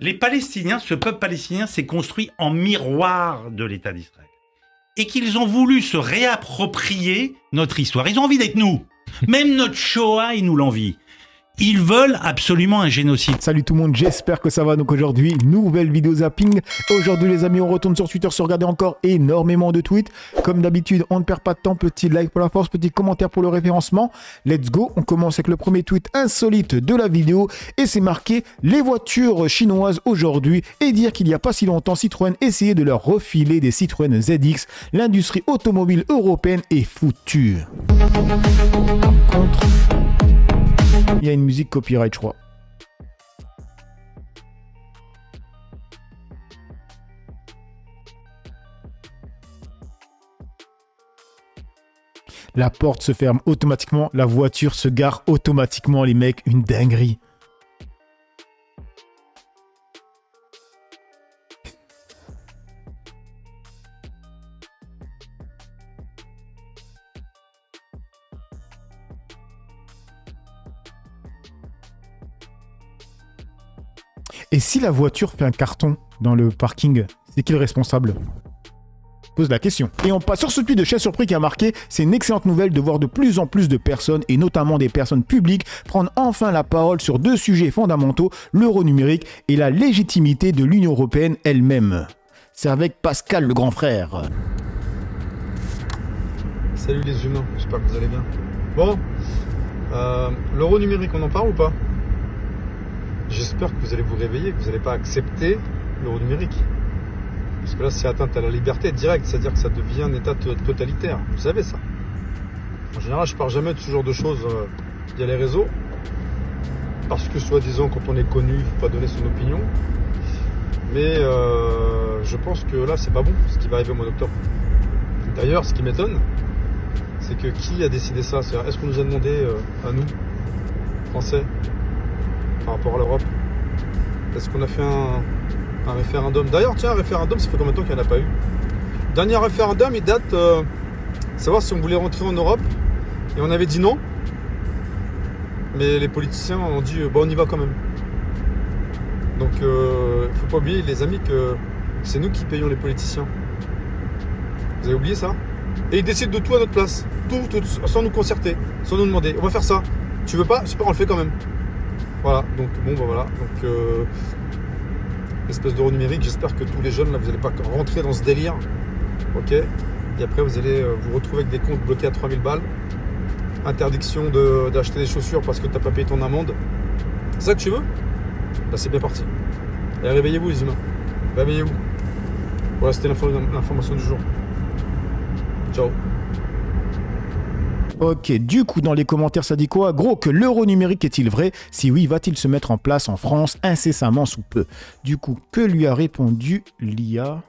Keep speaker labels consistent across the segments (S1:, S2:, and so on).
S1: les Palestiniens, ce peuple palestinien s'est construit en miroir de l'État d'Israël. Et qu'ils ont voulu se réapproprier notre histoire. Ils ont envie d'être nous. Même notre Shoah, ils nous l'envient. Ils veulent absolument un génocide.
S2: Salut tout le monde, j'espère que ça va. Donc aujourd'hui, nouvelle vidéo zapping. Aujourd'hui les amis, on retourne sur Twitter se regarder encore énormément de tweets. Comme d'habitude, on ne perd pas de temps. Petit like pour la force, petit commentaire pour le référencement. Let's go, on commence avec le premier tweet insolite de la vidéo. Et c'est marqué « Les voitures chinoises aujourd'hui » et dire qu'il n'y a pas si longtemps, Citroën essayait de leur refiler des Citroën ZX. L'industrie automobile européenne est foutue. Par contre... il y a une musique copyright, je crois. La porte se ferme automatiquement, la voiture se gare automatiquement, les mecs, une dinguerie. Et si la voiture fait un carton dans le parking, c'est qui le responsable? Pose la question. Et on passe sur ce tweet de Chef Surpris qui a marqué « C'est une excellente nouvelle de voir de plus en plus de personnes, et notamment des personnes publiques, prendre enfin la parole sur deux sujets fondamentaux, l'euro numérique et la légitimité de l'Union européenne elle-même. » C'est avec Pascal le grand frère.
S3: Salut les humains, j'espère que vous allez bien. Bon, l'euro numérique, on en parle ou pas? J'espère que vous allez vous réveiller, que vous n'allez pas accepter l'euro numérique. Parce que là, c'est atteinte à la liberté directe, c'est-à-dire que ça devient un état totalitaire. Vous savez ça. En général, je ne parle jamais de ce genre de choses via les réseaux. Parce que, soi-disant, quand on est connu, il ne faut pas donner son opinion. Mais je pense que là, c'est pas bon, ce qui va arriver au mois d'octobre. D'ailleurs, ce qui m'étonne, c'est que qui a décidé ça? Est-ce qu'on nous a demandé, à nous, Français, par rapport à l'Europe? Est-ce qu'on a fait un référendum? D'ailleurs, tiens, un référendum, ça fait combien de temps qu'il n'y en a pas eu? Dernier référendum, il date savoir si on voulait rentrer en Europe. Et on avait dit non. Mais les politiciens ont dit, bon, on y va quand même. Donc, il ne faut pas oublier, les amis, que c'est nous qui payons les politiciens. Vous avez oublié ça? Et ils décident de tout à notre place. Tout, sans nous concerter, sans nous demander. On va faire ça. Tu veux pas? Super, on le fait quand même. Voilà, donc bon, bah voilà, donc espèce d'euro numérique, j'espère que tous les jeunes, là, vous n'allez pas rentrer dans ce délire, ok? Et après, vous allez vous retrouver avec des comptes bloqués à 3000 balles, interdiction d'acheter des chaussures parce que tu n'as pas payé ton amende. C'est ça que tu veux? Là, c'est bien parti. Et réveillez-vous, les humains, réveillez-vous. Voilà, c'était l'information du jour. Ciao.
S2: Ok, du coup, dans les commentaires, ça dit quoi? Gros, que l'euro numérique est-il vrai? Si oui, va-t-il se mettre en place en France incessamment sous peu? Du coup, que lui a répondu l'IA?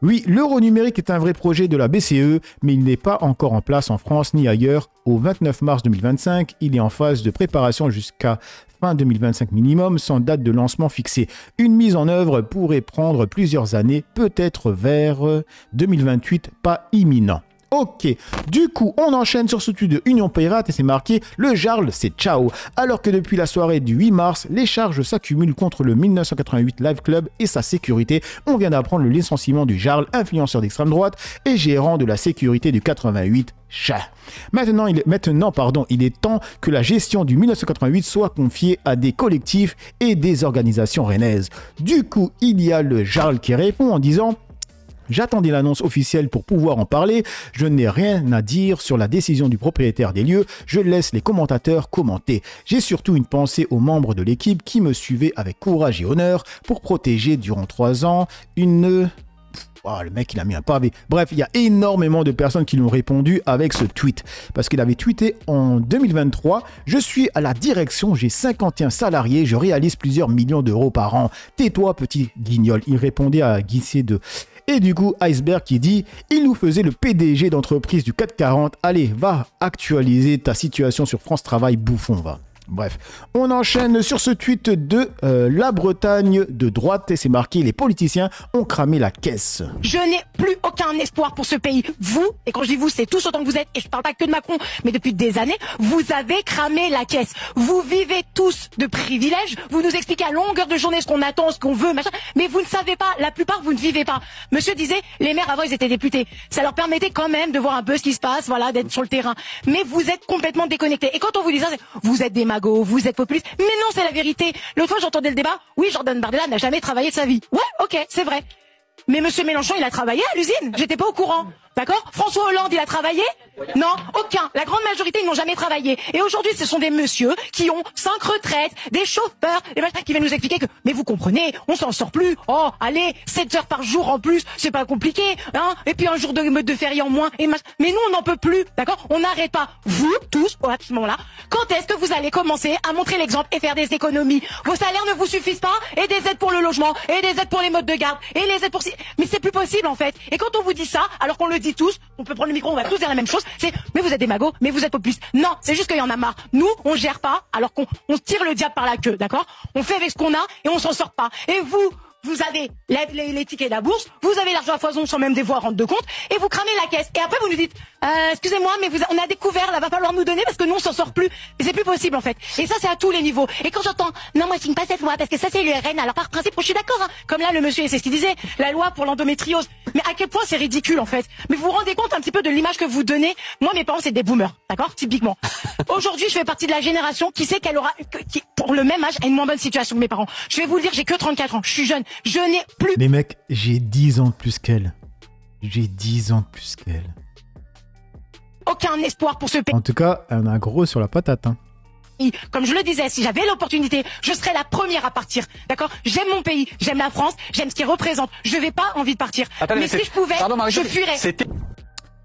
S2: Oui, l'euro numérique est un vrai projet de la BCE, mais il n'est pas encore en place en France ni ailleurs. Au 29 mars 2025, il est en phase de préparation jusqu'à fin 2025 minimum, sans date de lancement fixée. Une mise en œuvre pourrait prendre plusieurs années, peut-être vers 2028, pas imminent. Ok, du coup, on enchaîne sur ce tweet de Union Pirate et c'est marqué « Le Jarl, c'est ciao ». Alors que depuis la soirée du 8 mars, les charges s'accumulent contre le 1988 Live Club et sa sécurité. On vient d'apprendre le licenciement du Jarl, influenceur d'extrême droite et gérant de la sécurité du 88 chat. Maintenant, il est temps que la gestion du 1988 soit confiée à des collectifs et des organisations rennaises. Du coup, il y a le Jarl qui répond en disant « J'attendais l'annonce officielle pour pouvoir en parler. Je n'ai rien à dire sur la décision du propriétaire des lieux. Je laisse les commentateurs commenter. J'ai surtout une pensée aux membres de l'équipe qui me suivaient avec courage et honneur pour protéger durant 3 ans une... Oh, le mec, il a mis un pavé. Bref, il y a énormément de personnes qui l'ont répondu avec ce tweet. Parce qu'il avait tweeté en 2023 « Je suis à la direction, j'ai 51 salariés, je réalise plusieurs millions d'euros par an. Tais-toi, petit guignol. » Il répondait à Guissé de... Et du coup, Iceberg qui dit « Il nous faisait le PDG d'entreprise du 440. Allez, va actualiser ta situation sur France Travail, bouffon, va. » Bref, on enchaîne sur ce tweet de la Bretagne de droite et c'est marqué « Les politiciens ont cramé la caisse ».
S4: Je n'ai plus aucun espoir pour ce pays. Vous, et quand je dis vous, c'est tous autant que vous êtes, et je parle pas que de Macron, mais depuis des années, vous avez cramé la caisse. Vous vivez tous de privilèges, vous nous expliquez à longueur de journée ce qu'on attend, ce qu'on veut, machin, mais vous ne savez pas, la plupart vous ne vivez pas. Monsieur disait, les maires avant ils étaient députés. Ça leur permettait quand même de voir un peu ce qui se passe, voilà, d'être sur le terrain. Mais vous êtes complètement déconnectés. Et quand on vous dit ça, c'est, vous êtes des magots, vous êtes populistes. Mais non, c'est la vérité. L'autre fois, j'entendais le débat. Oui, Jordan Bardella n'a jamais travaillé de sa vie. Ouais, ok, c'est vrai. Mais monsieur Mélenchon, il a travaillé à l'usine. J'étais pas au courant. D'accord? François Hollande, il a travaillé? Non, aucun. La grande majorité, ils n'ont jamais travaillé. Et aujourd'hui, ce sont des messieurs qui ont 5 retraites, des chauffeurs, des machins qui viennent nous expliquer que, mais vous comprenez, on s'en sort plus. Oh, allez, 7 heures par jour en plus, c'est pas compliqué, hein. Et puis un jour de férié en moins, et machin. Mais nous, on n'en peut plus. D'accord? On n'arrête pas. Vous, tous, à ce moment-là, quand est-ce que vous allez commencer à montrer l'exemple et faire des économies? Vos salaires ne vous suffisent pas? Et des aides pour le logement, et des aides pour les modes de garde, et les aides pour... Mais c'est plus possible, en fait. Et quand on vous dit ça, alors qu'on le dit tous, on peut prendre le micro, on va tous dire la même chose, c'est, mais vous êtes des magots, mais vous êtes populistes. Non, c'est juste qu'il y en a marre. Nous, on gère pas, alors qu'on tire le diable par la queue, d'accord? On fait avec ce qu'on a, et on s'en sort pas. Et vous avez les tickets de la bourse, vous avez l'argent à foison sans même devoir rendre de compte, et vous cramez la caisse. Et après, vous nous dites, excusez-moi, mais on a découvert, là, va falloir nous donner parce que nous, on s'en sort plus. Et c'est plus possible, en fait. Et ça, c'est à tous les niveaux. Et quand j'entends, non, moi, je signe pas cette loi parce que ça, c'est l'URN. Alors, par principe, je suis d'accord, hein. Comme là, le monsieur, c'est ce qu'il disait, la loi pour l'endométriose. Mais à quel point c'est ridicule, en fait. Mais vous vous rendez compte un petit peu de l'image que vous donnez? Moi, mes parents, c'est des boomers. D'accord? Typiquement. Aujourd'hui, je fais partie de la génération qui sait qu'elle aura, qui, pour le même âge, a une moins bonne situation que mes parents. Je vais vous le dire, j'ai que 34 ans. Je suis jeune. Je n'ai plus...
S2: Les mecs, j'ai 10 ans de plus qu'elle. J'ai 10 ans de plus qu'elle.
S4: Aucun espoir pour ce pays.
S2: En tout cas, elle en a gros sur la patate, hein.
S4: Comme je le disais, si j'avais l'opportunité, je serais la première à partir. D'accord? J'aime mon pays, j'aime la France, j'aime ce qu'il représente. Je n'ai pas envie de partir. Attendez, mais si je pouvais, je fuirais.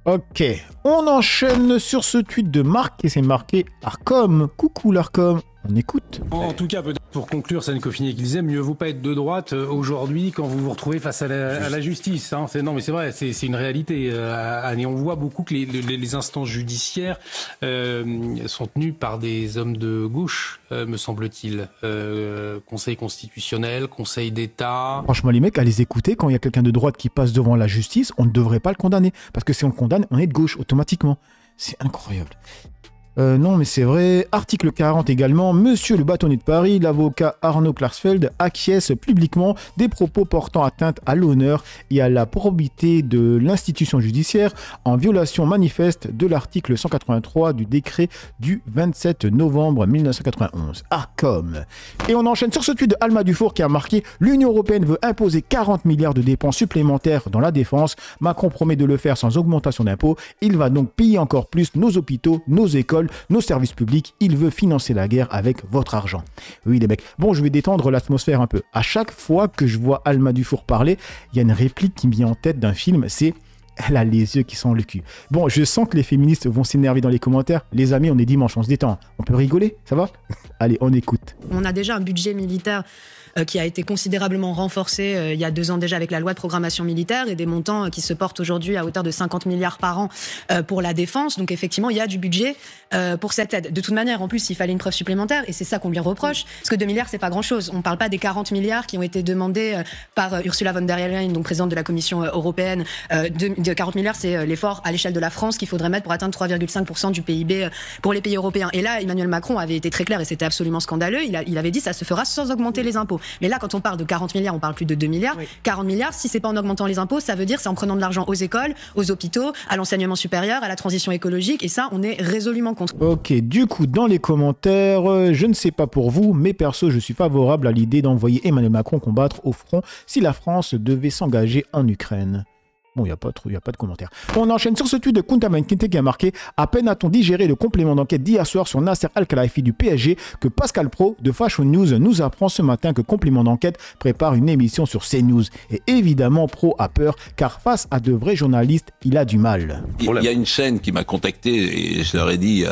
S2: Ok, on enchaîne sur ce tweet de Marc et c'est marqué Arcom. Coucou l'Arcom, on écoute.
S5: En tout cas, peut-être pour conclure, Sane Coffini qui disait, mieux vaut pas être de droite aujourd'hui quand vous vous retrouvez face à la justice. Hein. Non, mais c'est vrai, c'est une réalité. Et on voit beaucoup que les instances judiciaires sont tenues par des hommes de gauche, me semble-t-il. Conseil constitutionnel, Conseil d'État.
S2: Franchement, les mecs, à les écouter, quand il y a quelqu'un de droite qui passe devant la justice, on ne devrait pas le condamner. Parce que si on le condamne, on est de gauche automatiquement. C'est incroyable. Non, mais c'est vrai. Article 40 également. Monsieur le bâtonnier de Paris, l'avocat Arnaud Klarsfeld acquiesce publiquement des propos portant atteinte à l'honneur et à la probité de l'institution judiciaire en violation manifeste de l'article 183 du décret du 27 novembre 1991. Arcom. Et on enchaîne sur ce tweet de Alma Dufour qui a marqué « L'Union européenne veut imposer 40 milliards de dépenses supplémentaires dans la défense. Macron promet de le faire sans augmentation d'impôts. Il va donc payer encore plus nos hôpitaux, nos écoles, nos services publics, il veut financer la guerre avec votre argent. » Oui les mecs, bon je vais détendre l'atmosphère un peu. À chaque fois que je vois Alma Dufour parler, il y a une réplique qui me vient en tête d'un film, c'est « Elle a les yeux qui sentent le cul ». Bon, je sens que les féministes vont s'énerver dans les commentaires. Les amis, on est dimanche, on se détend. On peut rigoler, ça va? Allez, on écoute.
S6: On a déjà un budget militaire qui a été considérablement renforcé il y a 2 ans déjà avec la loi de programmation militaire et des montants qui se portent aujourd'hui à hauteur de 50 milliards par an pour la défense. Donc effectivement, il y a du budget pour cette aide. De toute manière, en plus, il fallait une preuve supplémentaire et c'est ça qu'on lui reproche. Parce que 2 milliards, c'est pas grand-chose. On parle pas des 40 milliards qui ont été demandés par Ursula von der Leyen, donc présidente de la Commission européenne. De 40 milliards, c'est l'effort à l'échelle de la France qu'il faudrait mettre pour atteindre 3,5% du PIB pour les pays européens. Et là, Emmanuel Macron avait été très clair et c'était absolument scandaleux. Il avait dit ça se fera sans augmenter les impôts. Mais là, quand on parle de 40 milliards, on parle plus de 2 milliards. Oui. 40 milliards, si c'est pas en augmentant les impôts, ça veut dire c'est en prenant de l'argent aux écoles, aux hôpitaux, à l'enseignement supérieur, à la transition écologique. Et ça, on est résolument contre.
S2: Ok, du coup, dans les commentaires, je ne sais pas pour vous, mais perso, je suis favorable à l'idée d'envoyer Emmanuel Macron combattre au front si la France devait s'engager en Ukraine. Bon, il n'y a pas de commentaires. On enchaîne sur ce tweet de Kuntaman Kinte qui a marqué « À peine a-t-on digéré le complément d'enquête d'hier soir sur Nasser Al-Khelaifi du PSG que Pascal Pro de Fashion News nous apprend ce matin que complément d'enquête prépare une émission sur CNews. Et évidemment, Pro a peur car face à de vrais journalistes, il a du mal. »
S7: Il y a une chaîne qui m'a contacté et je leur ai dit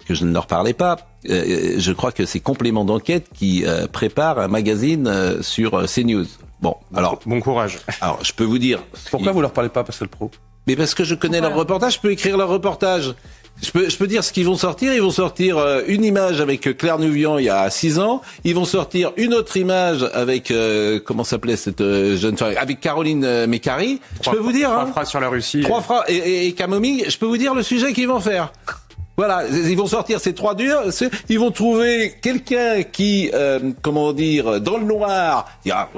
S7: que je ne leur parlais pas. Je crois que c'est complément d'enquête qui prépare un magazine sur CNews. Bon, alors...
S8: Bon courage.
S7: Alors, je peux vous dire...
S8: Pourquoi vous leur parlez pas, Pascal Pro?
S7: Mais parce que je connais leur reportage, je peux écrire leur reportage. Je peux dire ce qu'ils vont sortir. Ils vont sortir une image avec Claire Nouvian il y a 6 ans. Ils vont sortir une autre image avec comment s'appelait cette jeune femme, avec Caroline Mécari. Je peux vous dire.
S8: 3 phrases sur la Russie.
S7: 3 phrases et Camomille. Je peux vous dire le sujet qu'ils vont faire. Voilà, ils vont sortir ces 3 durs, ils vont trouver quelqu'un qui, comment dire, dans le noir, il n'a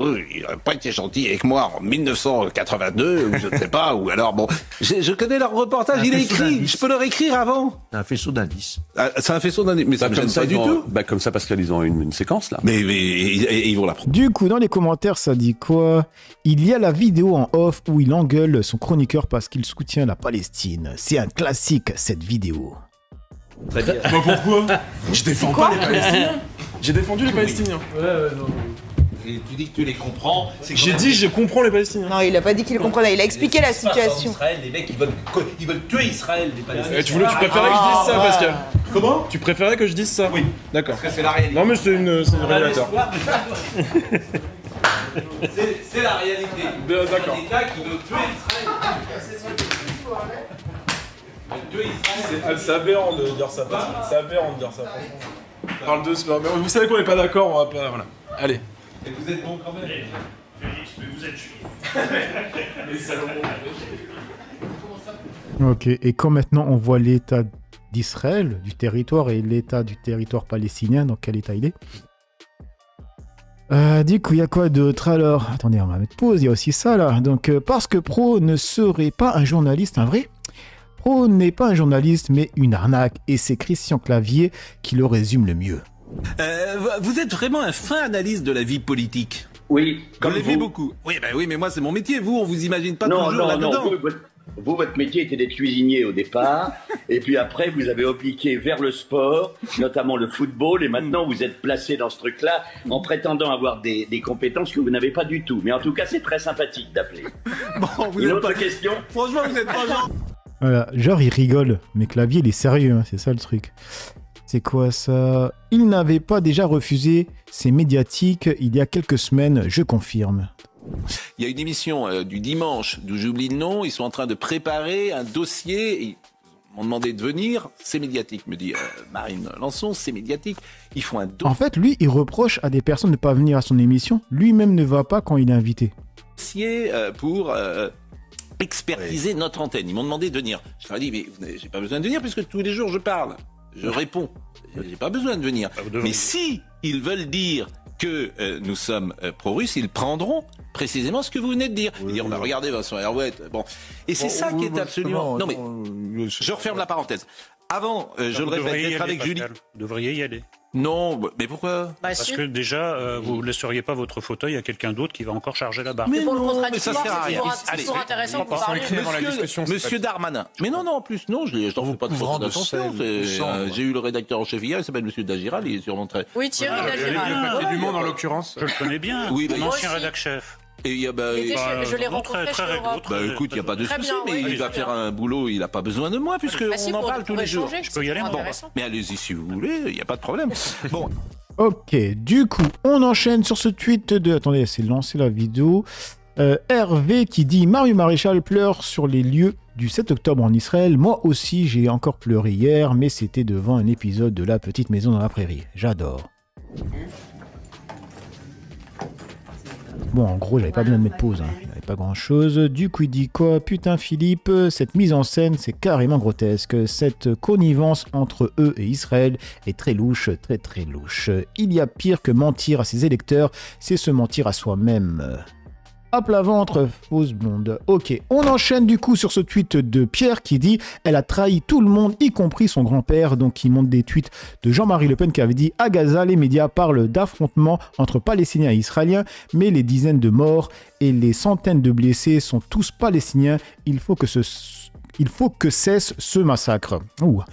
S7: pas été gentil avec moi en 1982, ou je ne sais pas, ou alors bon, je connais leur reportage, il est écrit, je peux leur écrire avant.
S9: C'est un faisceau d'indices.
S7: Ah, c'est un faisceau d'indices, mais ça me gêne pas du tout.
S9: Comme ça, parce qu'ils ont une séquence, là.
S7: Mais ils vont la prendre.
S2: Du coup, dans les commentaires, ça dit quoi? Il y a la vidéo en off où il engueule son chroniqueur parce qu'il soutient la Palestine. C'est un classique, cette vidéo.
S9: Très bien.
S8: Bah pourquoi? Je défends pas les Palestiniens. J'ai défendu les Palestiniens.
S1: Ouais, non. Et tu dis que tu les comprends.
S8: J'ai dit je comprends les Palestiniens.
S10: Non, il a pas dit qu'il les comprenait, il a expliqué la situation.
S1: Israël, les mecs, ils veulent tuer Israël, les Palestiniens.
S8: Tu préférais que je dise ça, Pascal?
S1: Comment?
S8: Tu préférais que je dise ça?
S1: Oui.
S8: D'accord.
S1: Parce que c'est la réalité.
S8: Non mais c'est une révélateur.
S1: C'est la réalité.
S8: D'accord.
S1: Un État qui veut tuer Israël.
S8: C'est aberrant de dire ça. C'est aberrant de dire ça. On parle de sport. Mais vous savez qu'on n'est pas d'accord, on va pas. Voilà. Allez.
S1: Et vous êtes bon quand même.
S11: Félix, mais vous êtes juif.
S8: Les Salomon.
S2: Ok, et quand maintenant on voit l'état d'Israël, du territoire, et l'état du territoire palestinien, dans quel état il est? Du coup, il y a quoi d'autre alors? Attendez, on va mettre pause, il y a aussi ça là. Donc, parce que Pro ne serait pas un journaliste, un vrai? Pro n'est pas un journaliste, mais une arnaque, et c'est Christian Clavier qui le résume le mieux.
S7: Vous êtes vraiment un fin analyste de la vie politique.
S12: Oui, comme
S7: vous l'aimez
S12: vous.
S7: beaucoup. Oui, mais moi c'est mon métier. Vous, on vous imagine pas
S12: Non,
S7: toujours là-dedans.
S12: non, vous, votre métier était d'être cuisinier au départ, et puis après vous avez obliqué vers le sport, notamment le football, et maintenant vous êtes placé dans ce truc-là en prétendant avoir des compétences que vous n'avez pas du tout. Mais en tout cas, c'est très sympathique d'appeler.
S7: Bon, vous
S12: Une
S7: êtes
S12: autre
S7: pas...
S12: question?
S7: Franchement, vous êtes pas genre...
S2: Voilà, genre il rigole, mais Clavier il est sérieux, hein, c'est ça le truc. C'est quoi ça? Il n'avait pas déjà refusé ses médiatiques il y a quelques semaines, je confirme.
S7: Il y a une émission du dimanche d'où j'oublie le nom. Ils sont en train de préparer un dossier. Ils m'ont demandé de venir. C'est médiatique, me dit Marine Lançon. C'est médiatique. Ils font un
S2: En fait, lui, il reproche à des personnes de ne pas venir à son émission. Lui-même ne va pas quand il est invité.
S7: dossier pour expertiser notre antenne. Ils m'ont demandé de venir. Je leur ai dit, mais j'ai pas besoin de venir puisque tous les jours je parle. Je réponds. J'ai pas besoin de venir. Mais si ils veulent dire que nous sommes pro-russes, ils prendront précisément ce que vous venez de dire. Ils diront, regardez Vincent Herouette. Bon. Et c'est ça qui est absolument... Non mais, je referme la parenthèse. Avant, je le répète, d'être avec Julie...
S11: Vous devriez y aller.
S7: Non, mais pourquoi?
S11: Parce que déjà, vous ne laisseriez pas votre fauteuil à quelqu'un d'autre qui va encore charger la barre.
S7: Mais non, mais ça sert à rien.
S10: C'est toujours intéressant pour parler.
S7: Monsieur Darmanin. Mais non, en plus, non, je n'en fais pas de faute d'attention. J'ai eu le rédacteur en chef hier, il s'appelle Monsieur Dagiral, il est sûrement très...
S10: Oui, Thierry Dagiral.
S8: Le papier du Monde, en l'occurrence.
S11: Je le connais bien.
S7: Oui,
S11: mon ancien rédac chef.
S7: Et il y a,
S10: je l'ai rencontré chez Europe.
S7: Bah écoute, il n'y a pas de souci, mais il va faire un boulot, il n'a pas besoin de moi, puisque on en parle tous les jours.
S11: Je peux y aller,
S7: bon, mais allez-y si vous voulez, il n'y a pas de problème. Bon.
S2: Ok, du coup, on enchaîne sur ce tweet de... Attendez, c'est lancé la vidéo. Hervé qui dit « Mario Maréchal pleure sur les lieux du 7 octobre en Israël. Moi aussi, j'ai encore pleuré hier, mais c'était devant un épisode de La Petite Maison dans la Prairie. J'adore. » Bon, en gros, j'avais pas besoin de mettre pause, hein. Il n'y avait pas grand-chose. Du coup, il dit quoi? Putain, Philippe, cette mise en scène, c'est carrément grotesque. Cette connivence entre eux et Israël est très louche, très très louche. Il y a pire que mentir à ses électeurs, c'est se mentir à soi-même. Hop la ventre, fausse blonde. Ok, on enchaîne du coup sur ce tweet de Pierre qui dit « Elle a trahi tout le monde, y compris son grand-père ». Donc il montre des tweets de Jean-Marie Le Pen qui avait dit « À Gaza, les médias parlent d'affrontements entre Palestiniens et Israéliens, mais les dizaines de morts et les centaines de blessés sont tous Palestiniens. Il faut que cesse ce massacre. » Ouh.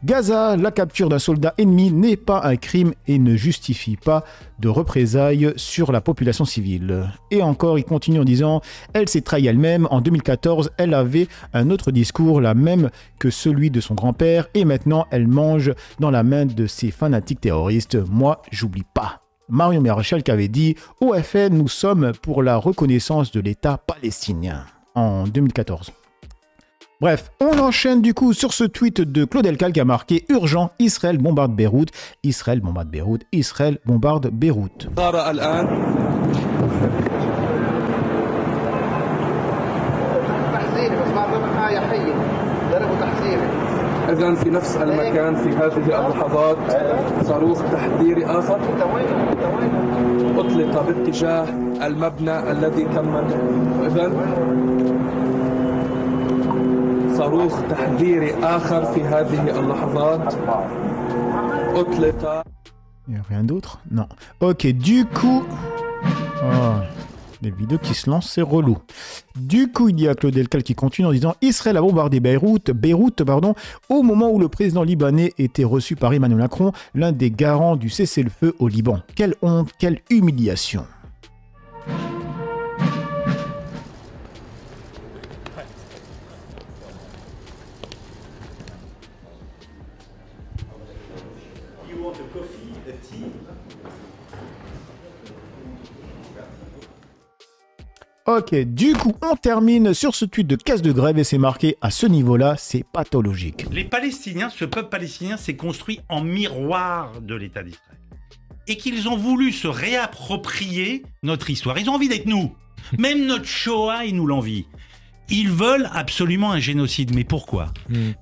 S2: Gaza, la capture d'un soldat ennemi n'est pas un crime et ne justifie pas de représailles sur la population civile. Et encore, il continue en disant « Elle s'est trahie elle-même. En 2014, elle avait un autre discours, la même que celui de son grand-père, et maintenant, elle mange dans la main de ces fanatiques terroristes. Moi, j'oublie pas. » Mario Maréchal qui avait dit « Au FN, nous sommes pour la reconnaissance de l'État palestinien. » En 2014. Bref, on enchaîne du coup sur ce tweet de Claude Elkal qui a marqué « Urgent, Israël bombarde Beyrouth, Israël bombarde Beyrouth, Israël bombarde Beyrouth ».
S13: إذن في نفس المكان في هذه اللحظات صاروخ تحذيري آخر أطلق باتجاه المبنى الذي تم إذن صاروخ تحذيري آخر في هذه اللحظات أطلق.
S2: Il n'y a rien d'autre? Non. Ok, du coup... Oh. Les vidéos qui se lancent, c'est relou. Du coup, il y a Claude Elkal qui continue en disant « Israël a bombardé Beyrouth, au moment où le président libanais était reçu par Emmanuel Macron, l'un des garants du cessez-le-feu au Liban. Quelle honte, quelle humiliation !» Ok, du coup, on termine sur ce tweet de Caisse de Grève et c'est marqué à ce niveau-là, c'est pathologique.
S1: Les Palestiniens, ce peuple palestinien s'est construit en miroir de l'État d'Israël. Et qu'ils ont voulu se réapproprier notre histoire. Ils ont envie d'être nous. Même notre Shoah, ils nous l'envient. Ils veulent absolument un génocide. Mais pourquoi ?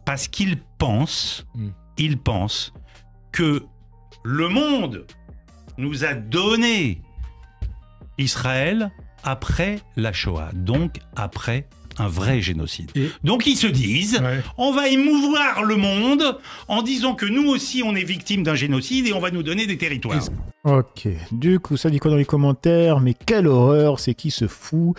S1: Parce qu'ils pensent que le monde nous a donné Israël après la Shoah, donc après un vrai génocide. Donc ils se disent, on va émouvoir le monde en disant que nous aussi on est victime d'un génocide et on va nous donner des territoires.
S2: Ok, du coup ça dit quoi dans les commentaires? Mais quelle horreur, c'est qui se fout?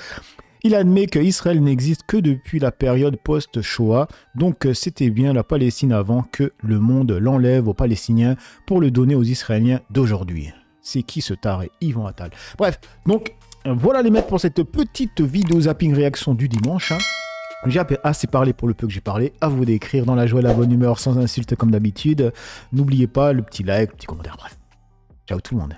S2: Il admet que Israël n'existe que depuis la période post-Shoah, donc c'était bien la Palestine avant que le monde l'enlève aux Palestiniens pour le donner aux Israéliens d'aujourd'hui. C'est qui ce taré? Yvan Attal. Bref, donc voilà les mecs pour cette petite vidéo zapping réaction du dimanche. J'ai assez parlé pour le peu que j'ai parlé. À vous d'écrire dans la joie et la bonne humeur sans insulte comme d'habitude. N'oubliez pas le petit like, le petit commentaire. Bref, ciao tout le monde.